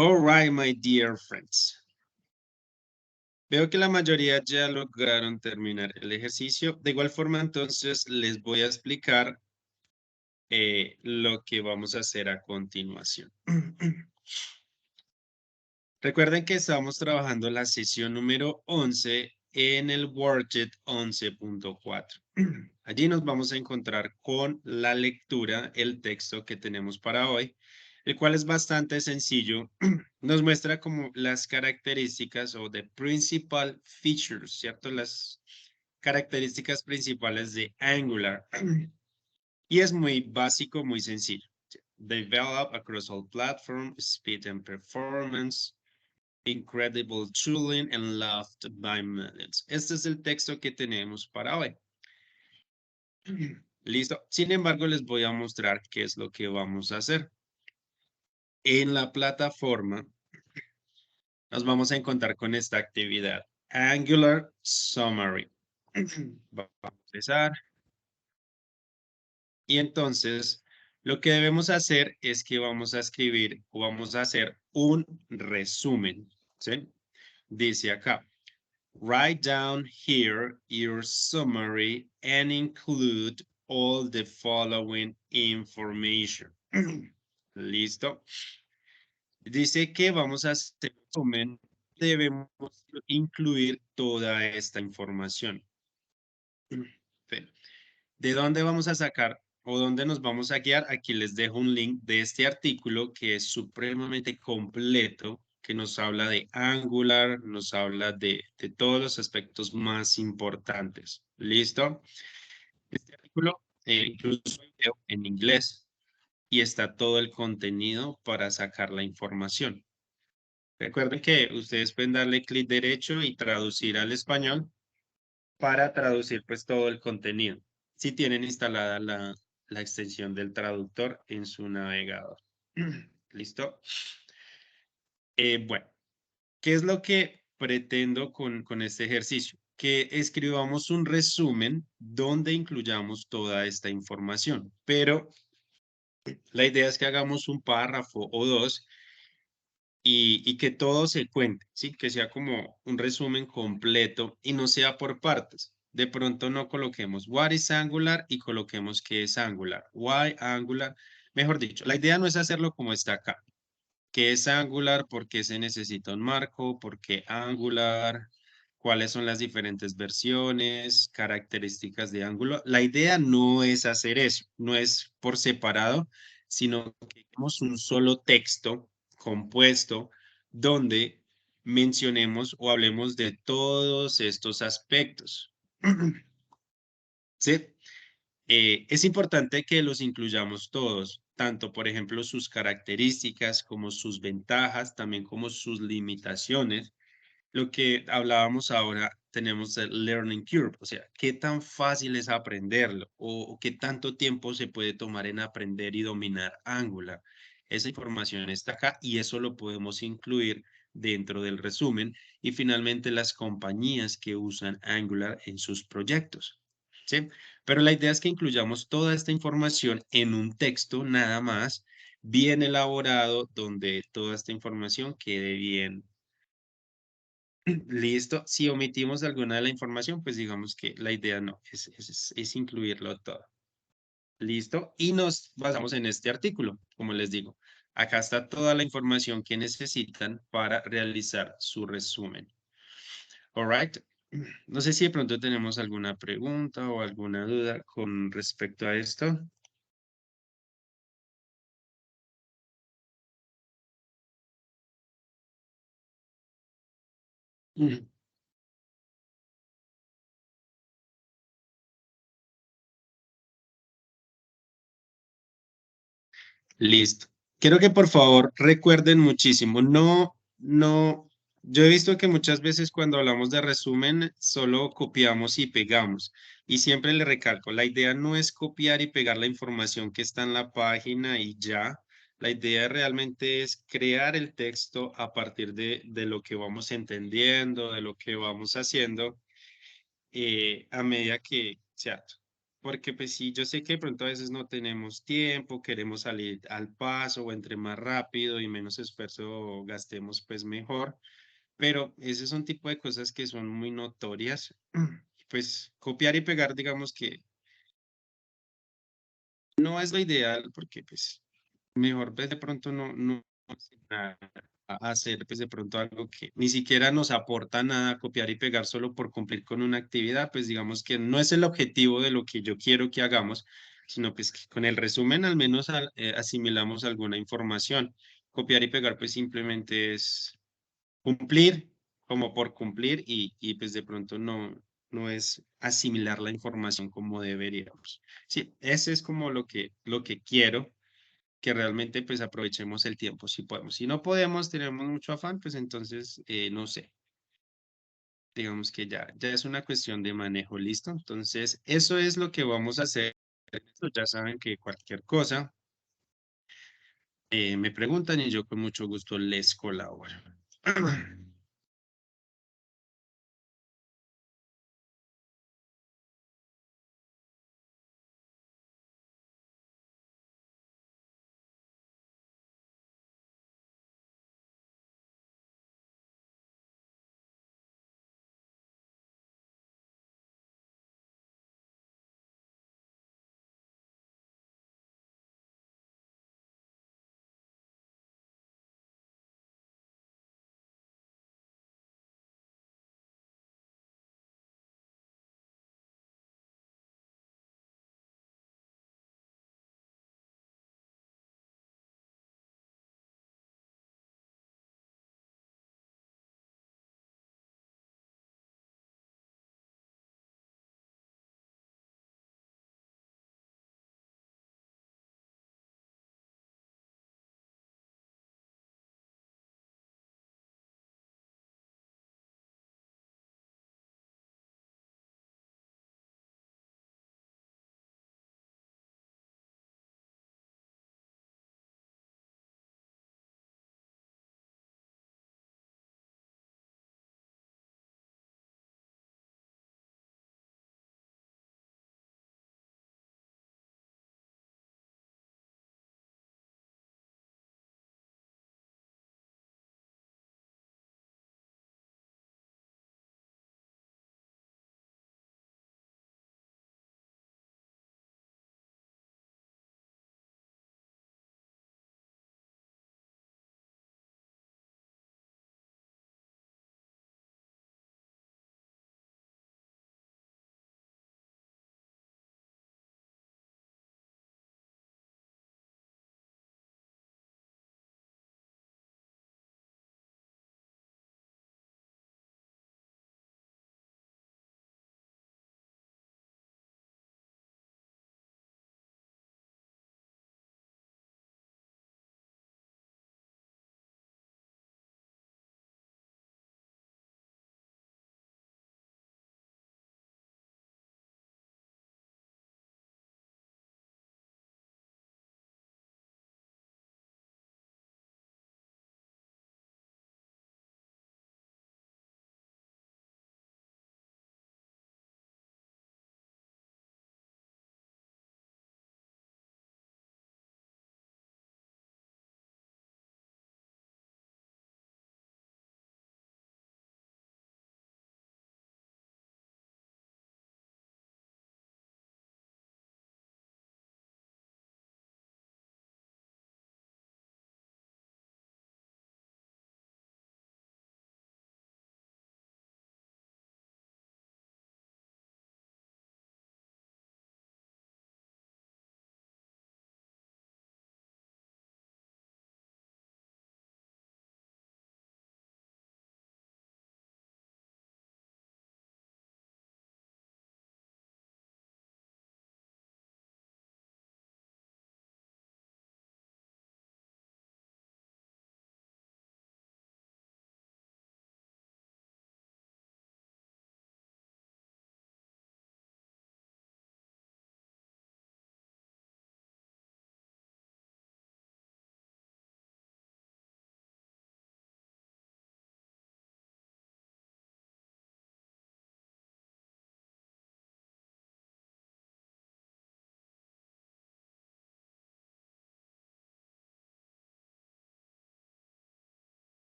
Speaker 1: All right, my dear friends. Veo que la mayoría ya lograron terminar el ejercicio. De igual forma, entonces, les voy a explicar lo que vamos a hacer a continuación. Recuerden que estamos trabajando la sesión número 11 en el Worksheet 11.4. Allí nos vamos a encontrar con la lectura, el texto que tenemos para hoy, el cual es bastante sencillo. Nos muestra como las características o the principal features, ¿cierto? Las características principales de Angular. Y es muy básico, muy sencillo. Develop across all platforms, speed and performance, incredible tooling and loved by millions. Este es el texto que tenemos para hoy. Listo. Sin embargo, les voy a mostrar qué es lo que vamos a hacer. En la plataforma nos vamos a encontrar con esta actividad. Angular Summary. Vamos a empezar. Y entonces, lo que debemos hacer es que vamos a escribir o vamos a hacer un resumen. ¿Sí? Dice acá. Write down here your summary and include all the following information. ¿Listo? Dice que vamos a hacer un resumen. Debemos incluir toda esta información. ¿De dónde vamos a sacar o dónde nos vamos a guiar? Aquí les dejo un link de este artículo que es supremamente completo, que nos habla de Angular, nos habla de todos los aspectos más importantes. ¿Listo? Este artículo incluso hay video en inglés y está todo el contenido para sacar la información. Recuerden que ustedes pueden darle clic derecho y traducir al español para traducir pues todo el contenido. Si tienen instalada la extensión del traductor en su navegador. ¿Listo? Bueno, ¿qué es lo que pretendo con este ejercicio? Que escribamos un resumen donde incluyamos toda esta información, pero la idea es que hagamos un párrafo o dos y que todo se cuente, ¿sí? Que sea como un resumen completo y no sea por partes. De pronto no coloquemos what is Angular y coloquemos qué es Angular. Why Angular. Mejor dicho, la idea no es hacerlo como está acá. ¿Qué es Angular? ¿Por qué se necesita un marco? ¿Por qué Angular? ¿Cuáles son las diferentes versiones? Características de Angular. La idea no es hacer eso, no es por separado, sino que tenemos un solo texto compuesto donde mencionemos o hablemos de todos estos aspectos. ¿Sí? Es importante que los incluyamos todos, tanto por ejemplo sus características como sus ventajas, también como sus limitaciones. Lo que hablábamos ahora, tenemos el learning curve, o sea, qué tan fácil es aprenderlo o qué tanto tiempo se puede tomar en aprender y dominar Angular. Esa información está acá y eso lo podemos incluir dentro del resumen y finalmente las compañías que usan Angular en sus proyectos. ¿Sí? Pero la idea es que incluyamos toda esta información en un texto nada más, bien elaborado, donde toda esta información quede bien. Listo. Si omitimos alguna de la información, pues digamos que la idea no, es incluirlo todo. Listo. Y nos basamos en este artículo, como les digo. Acá está toda la información que necesitan para realizar su resumen. All right. No sé si de pronto tenemos alguna pregunta o alguna duda con respecto a esto. Listo. Quiero que por favor recuerden muchísimo, yo he visto que muchas veces cuando hablamos de resumen solo copiamos y pegamos y siempre le recalco, la idea no es copiar y pegar la información que está en la página y ya, la idea realmente es crear el texto a partir de lo que vamos entendiendo, de lo que vamos haciendo a medida que, ¿cierto? porque pues sí, yo sé que de pronto a veces no tenemos tiempo, queremos salir al paso o entre más rápido y menos esfuerzo gastemos, pues mejor, pero ese es un tipo de cosas que son muy notorias. Pues copiar y pegar, digamos que no es lo ideal porque pues mejor pues de pronto no hacer pues de pronto algo que ni siquiera nos aporta nada, copiar y pegar solo por cumplir con una actividad, pues digamos que no es el objetivo de lo que yo quiero que hagamos, sino pues que con el resumen al menos asimilamos alguna información. Copiar y pegar pues simplemente es cumplir como por cumplir y pues de pronto no es asimilar la información como deberíamos. Sí, ese es como lo que quiero que realmente pues aprovechemos el tiempo si podemos. Si no podemos, tenemos mucho afán, pues entonces, no sé, digamos que ya es una cuestión de manejo, ¿listo? Entonces, eso es lo que vamos a hacer. Ya saben que cualquier cosa me preguntan y yo con mucho gusto les colaboro.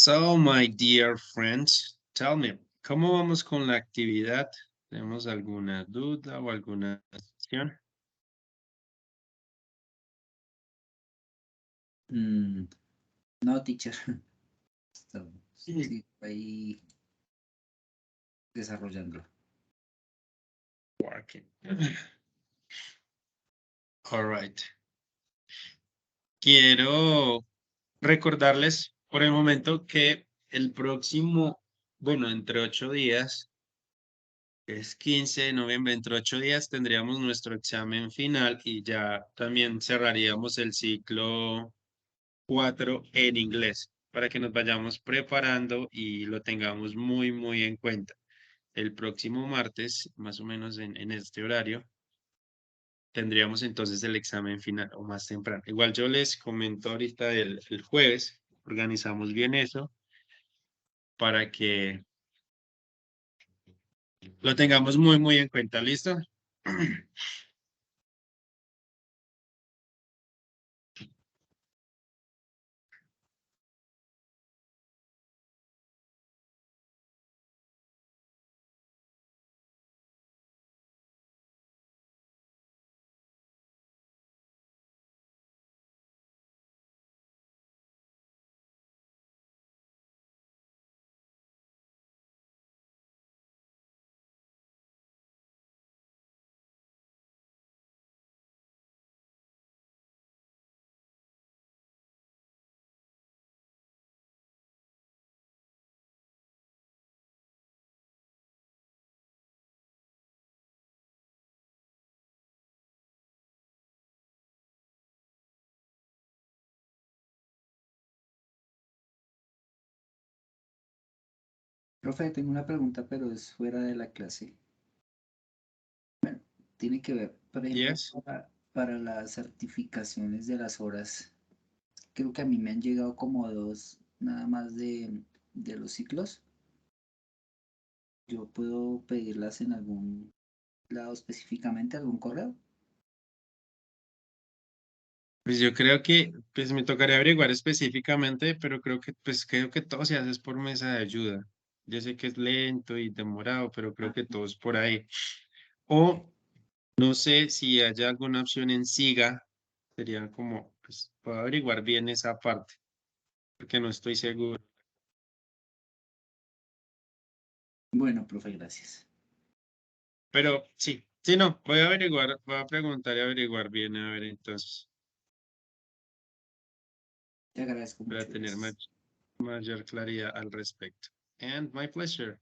Speaker 1: So, my dear friends, tell me, ¿cómo vamos con la actividad? ¿Tenemos alguna duda o alguna cuestión?
Speaker 6: No, teacher. Sí, ahí desarrollando.
Speaker 1: Working. All right. Quiero recordarles por el momento que el próximo, bueno, entre 8 días, es 15 de noviembre, entre 8 días tendríamos nuestro examen final y ya también cerraríamos el ciclo 4 en inglés para que nos vayamos preparando y lo tengamos muy, muy en cuenta. El próximo martes, más o menos en este horario, tendríamos entonces el examen final o más temprano. Igual yo les comento ahorita el jueves, organizamos bien eso para que lo tengamos muy, muy en cuenta. ¿Listo?
Speaker 6: Profe, tengo una pregunta, pero es fuera de la clase. Tiene que ver, por ejemplo,
Speaker 1: Yes.
Speaker 6: para las certificaciones de las horas. Creo que a mí me han llegado como dos, nada más de los ciclos. Yo puedo pedirlas en algún lado específicamente, algún correo.
Speaker 1: Pues yo creo que pues me tocaría averiguar específicamente, pero creo que todo se hace es por mesa de ayuda. Yo sé que es lento y demorado, pero creo que todo es por ahí. O no sé si haya alguna opción en SIGA, sería como, pues puedo averiguar bien esa parte, porque no estoy seguro.
Speaker 6: Bueno, profe, gracias.
Speaker 1: Pero sí, sí, no, voy a averiguar, voy a preguntar y averiguar bien, a ver entonces,
Speaker 6: Te agradezco
Speaker 1: para
Speaker 6: mucho,
Speaker 1: tener
Speaker 6: gracias.
Speaker 1: mayor claridad al respecto. And my pleasure.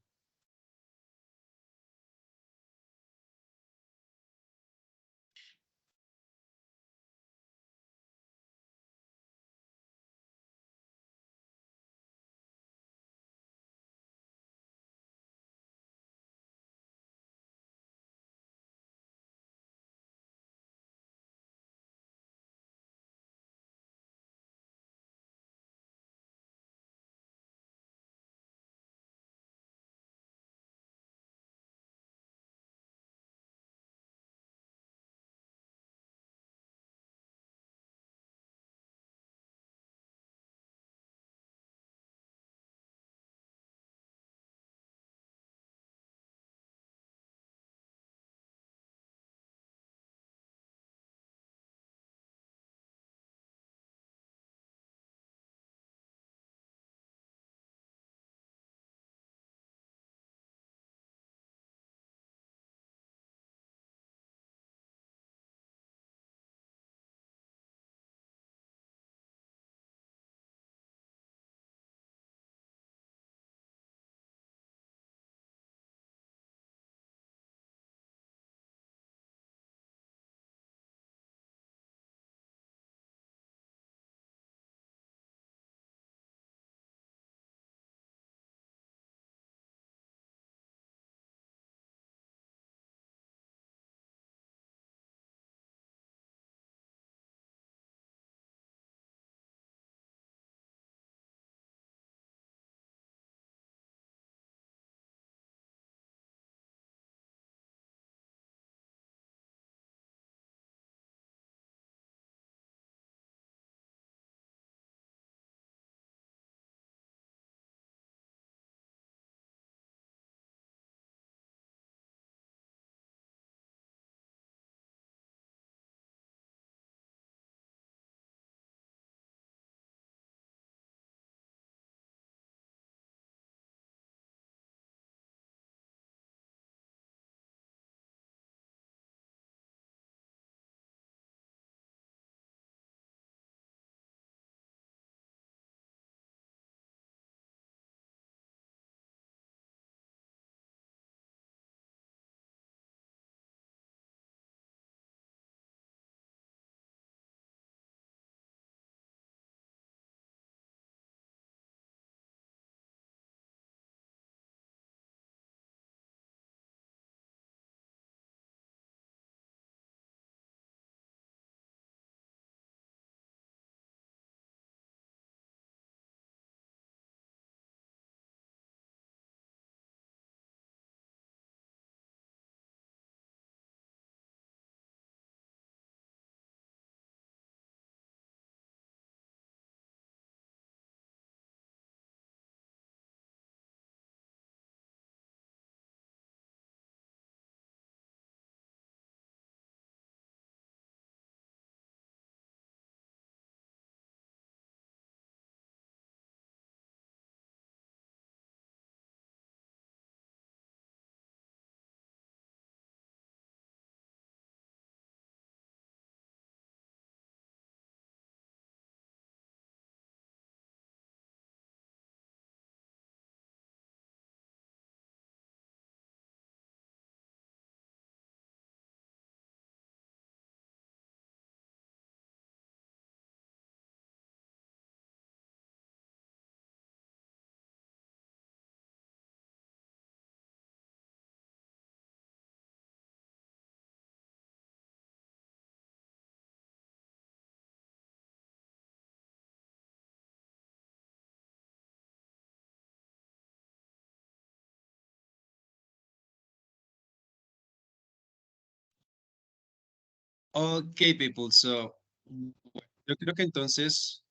Speaker 1: Okay, people. So, yo creo que entonces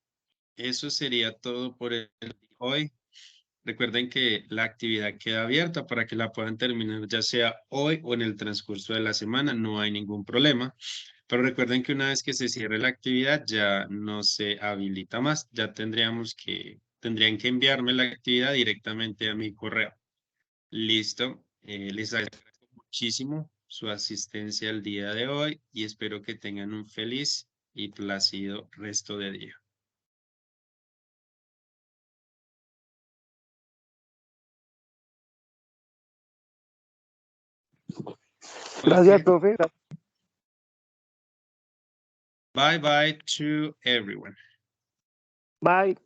Speaker 1: eso sería todo por el día de hoy. Recuerden que la actividad queda abierta para que la puedan terminar ya sea hoy o en el transcurso de la semana, no hay ningún problema. Pero recuerden que una vez que se cierre la actividad ya no se habilita más, ya tendrían que enviarme la actividad directamente a mi correo. Listo. Les agradezco muchísimo su asistencia el día de hoy y espero que tengan un feliz y plácido resto de día.
Speaker 7: Gracias,
Speaker 1: Okay.
Speaker 7: profe.
Speaker 1: Bye bye to everyone.
Speaker 7: Bye.